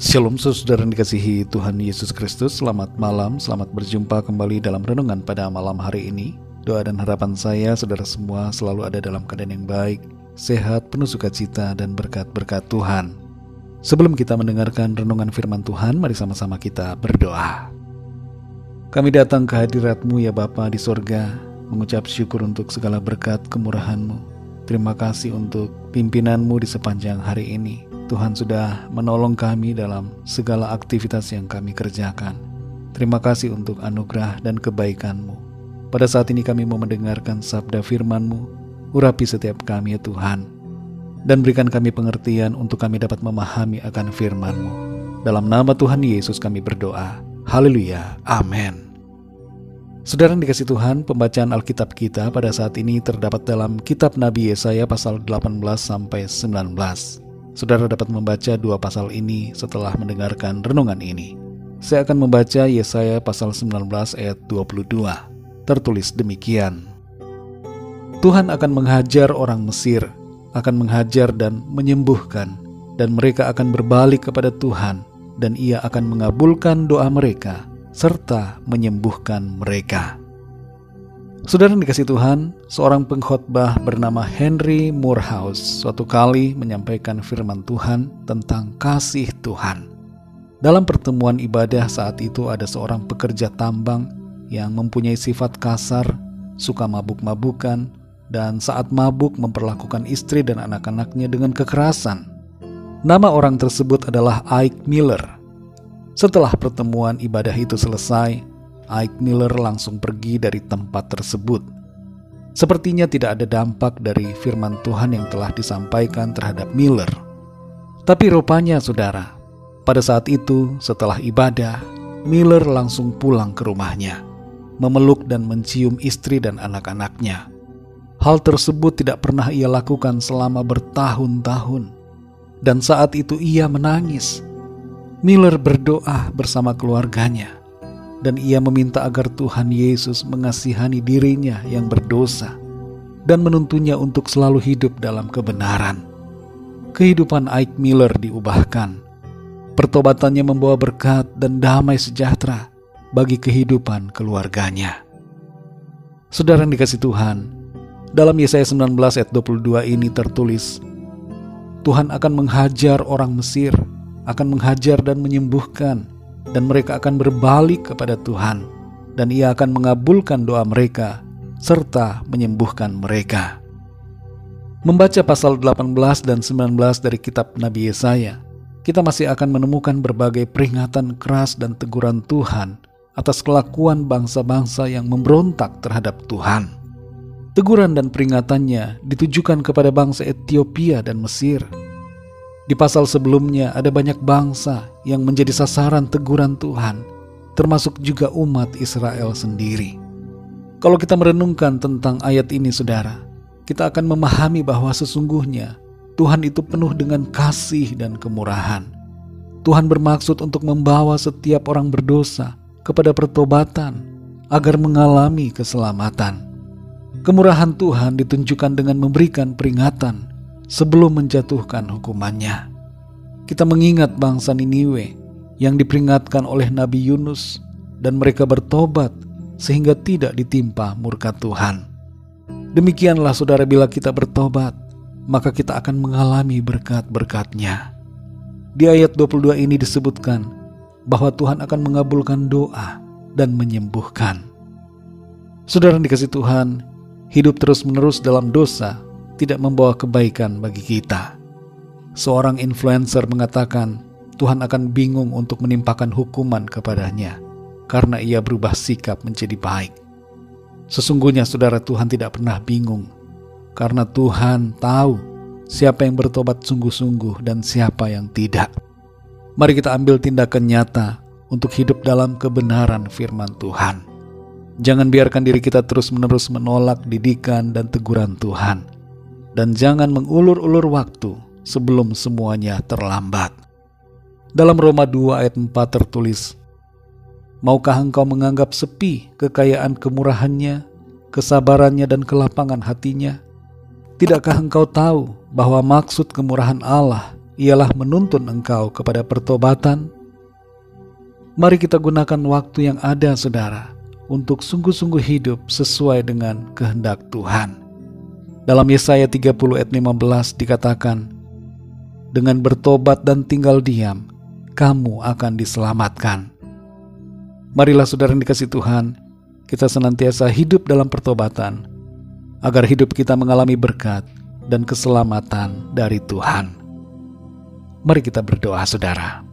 Shalom saudara yang dikasihi Tuhan Yesus Kristus. Selamat malam, selamat berjumpa kembali dalam renungan pada malam hari ini. Doa dan harapan saya saudara semua selalu ada dalam keadaan yang baik, sehat, penuh sukacita dan berkat-berkat Tuhan. Sebelum kita mendengarkan renungan firman Tuhan, mari sama-sama kita berdoa. Kami datang ke hadirat-Mu ya Bapa di sorga, mengucap syukur untuk segala berkat kemurahan-Mu. Terima kasih untuk pimpinan-Mu di sepanjang hari ini. Tuhan sudah menolong kami dalam segala aktivitas yang kami kerjakan. Terima kasih untuk anugerah dan kebaikan-Mu. Pada saat ini kami mau mendengarkan sabda firman-Mu. Urapi setiap kami ya Tuhan. Dan berikan kami pengertian untuk kami dapat memahami akan firman-Mu. Dalam nama Tuhan Yesus kami berdoa. Haleluya. Amin. Saudara yang dikasihi Tuhan, pembacaan Alkitab kita pada saat ini terdapat dalam kitab Nabi Yesaya pasal 18-19. Saudara dapat membaca dua pasal ini setelah mendengarkan renungan ini. Saya akan membaca Yesaya pasal 19 ayat 22. Tertulis demikian. Tuhan akan menghajar orang Mesir, akan menghajar dan menyembuhkan, dan mereka akan berbalik kepada Tuhan, dan Ia akan mengabulkan doa mereka, serta menyembuhkan mereka. Saudara yang dikasihi Tuhan, seorang pengkhotbah bernama Henry Moorhouse suatu kali menyampaikan firman Tuhan tentang kasih Tuhan. Dalam pertemuan ibadah saat itu ada seorang pekerja tambang yang mempunyai sifat kasar, suka mabuk-mabukan, dan saat mabuk memperlakukan istri dan anak-anaknya dengan kekerasan. Nama orang tersebut adalah Ike Miller. Setelah pertemuan ibadah itu selesai, Ike Miller langsung pergi dari tempat tersebut. Sepertinya tidak ada dampak dari firman Tuhan yang telah disampaikan terhadap Miller. Tapi rupanya saudara, pada saat itu setelah ibadah, Miller langsung pulang ke rumahnya, memeluk dan mencium istri dan anak-anaknya. Hal tersebut tidak pernah ia lakukan selama bertahun-tahun. Dan saat itu ia menangis. Miller berdoa bersama keluarganya. Dan ia meminta agar Tuhan Yesus mengasihani dirinya yang berdosa dan menuntunnya untuk selalu hidup dalam kebenaran. Kehidupan Ike Miller diubahkan. Pertobatannya membawa berkat dan damai sejahtera bagi kehidupan keluarganya. Saudara yang dikasihi Tuhan, dalam Yesaya 19 ayat 22 ini tertulis, Tuhan akan menghajar orang Mesir, akan menghajar dan menyembuhkan, dan mereka akan berbalik kepada Tuhan, dan Ia akan mengabulkan doa mereka, serta menyembuhkan mereka. Membaca pasal 18 dan 19 dari kitab Nabi Yesaya, kita masih akan menemukan berbagai peringatan keras dan teguran Tuhan atas kelakuan bangsa-bangsa yang memberontak terhadap Tuhan. Teguran dan peringatannya ditujukan kepada bangsa Ethiopia dan Mesir. Di pasal sebelumnya ada banyak bangsa yang menjadi sasaran teguran Tuhan, termasuk juga umat Israel sendiri. Kalau kita merenungkan tentang ayat ini saudara, kita akan memahami bahwa sesungguhnya Tuhan itu penuh dengan kasih dan kemurahan. Tuhan bermaksud untuk membawa setiap orang berdosa kepada pertobatan agar mengalami keselamatan. Kemurahan Tuhan ditunjukkan dengan memberikan peringatan sebelum menjatuhkan hukumannya. Kita mengingat bangsa Niniwe yang diperingatkan oleh Nabi Yunus dan mereka bertobat sehingga tidak ditimpa murka Tuhan. Demikianlah saudara, bila kita bertobat, maka kita akan mengalami berkat-berkat-Nya. Di ayat 22 ini disebutkan bahwa Tuhan akan mengabulkan doa dan menyembuhkan. Saudara yang dikasihi Tuhan, hidup terus-menerus dalam dosa tidak membawa kebaikan bagi kita. Seorang influencer mengatakan Tuhan akan bingung untuk menimpakan hukuman kepadanya karena ia berubah sikap menjadi baik. Sesungguhnya saudara, Tuhan tidak pernah bingung karena Tuhan tahu siapa yang bertobat sungguh-sungguh dan siapa yang tidak. Mari kita ambil tindakan nyata untuk hidup dalam kebenaran firman Tuhan. Jangan biarkan diri kita terus-menerus menolak didikan dan teguran Tuhan. Dan jangan mengulur-ulur waktu sebelum semuanya terlambat. Dalam Roma 2 ayat 4 tertulis, maukah engkau menganggap sepi kekayaan kemurahannya, kesabarannya dan kelapangan hatinya? Tidakkah engkau tahu bahwa maksud kemurahan Allah ialah menuntun engkau kepada pertobatan. Mari kita gunakan waktu yang ada, saudara, untuk sungguh-sungguh hidup sesuai dengan kehendak Tuhan. Dalam Yesaya 30 ayat 15 dikatakan, dengan bertobat dan tinggal diam, kamu akan diselamatkan. Marilah saudara yang dikasihi Tuhan, kita senantiasa hidup dalam pertobatan, agar hidup kita mengalami berkat dan keselamatan dari Tuhan. Mari kita berdoa, saudara.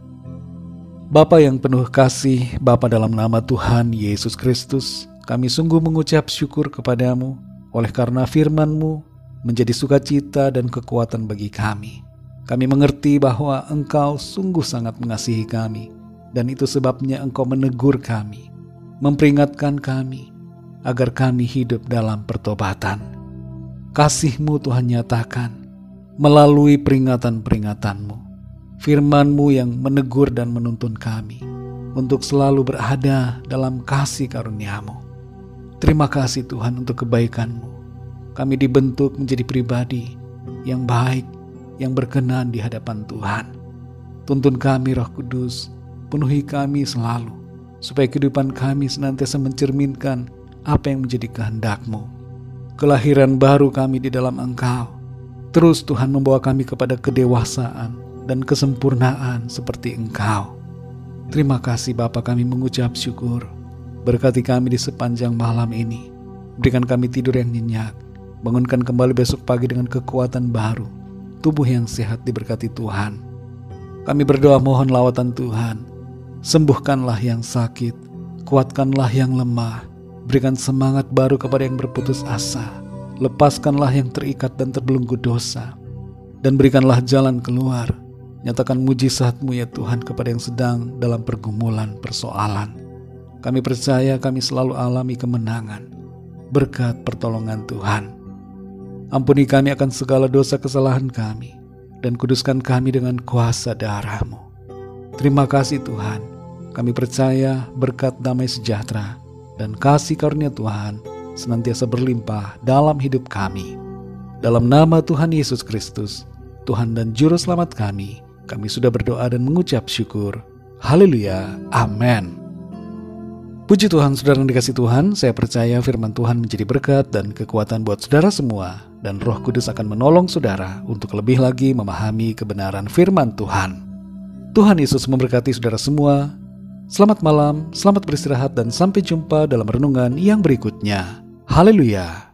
Bapa yang penuh kasih, Bapa dalam nama Tuhan Yesus Kristus, kami sungguh mengucap syukur kepadamu oleh karena firman-Mu menjadi sukacita dan kekuatan bagi kami. Kami mengerti bahwa Engkau sungguh sangat mengasihi kami, dan itu sebabnya Engkau menegur kami, memperingatkan kami, agar kami hidup dalam pertobatan. Kasih-Mu Tuhan nyatakan melalui peringatan-peringatan-Mu, firman-Mu yang menegur dan menuntun kami untuk selalu berada dalam kasih karunia-Mu. Terima kasih Tuhan untuk kebaikan-Mu. Kami dibentuk menjadi pribadi yang baik, yang berkenan di hadapan Tuhan. Tuntun kami Roh Kudus, penuhi kami selalu, supaya kehidupan kami senantiasa mencerminkan apa yang menjadi kehendak-Mu. Kelahiran baru kami di dalam Engkau. Terus Tuhan membawa kami kepada kedewasaan dan kesempurnaan seperti Engkau. Terima kasih Bapa, kami mengucap syukur. Berkati kami di sepanjang malam ini. Berikan kami tidur yang nyenyak. Bangunkan kembali besok pagi dengan kekuatan baru. Tubuh yang sehat diberkati Tuhan. Kami berdoa mohon lawatan Tuhan. Sembuhkanlah yang sakit. Kuatkanlah yang lemah. Berikan semangat baru kepada yang berputus asa. Lepaskanlah yang terikat dan terbelenggu dosa. Dan berikanlah jalan keluar. Nyatakan mujizat-Mu ya Tuhan kepada yang sedang dalam pergumulan, persoalan. Kami percaya kami selalu alami kemenangan berkat pertolongan Tuhan. Ampuni kami akan segala dosa kesalahan kami, dan kuduskan kami dengan kuasa darah-Mu. Terima kasih Tuhan. Kami percaya berkat damai sejahtera dan kasih karunia Tuhan senantiasa berlimpah dalam hidup kami. Dalam nama Tuhan Yesus Kristus, Tuhan dan Juru Selamat kami sudah berdoa dan mengucap syukur. Haleluya. Amin. Puji Tuhan, saudara yang dikasihi Tuhan, saya percaya firman Tuhan menjadi berkat dan kekuatan buat saudara semua, dan Roh Kudus akan menolong saudara untuk lebih lagi memahami kebenaran firman Tuhan. Tuhan Yesus memberkati saudara semua. Selamat malam, selamat beristirahat, dan sampai jumpa dalam renungan yang berikutnya. Haleluya.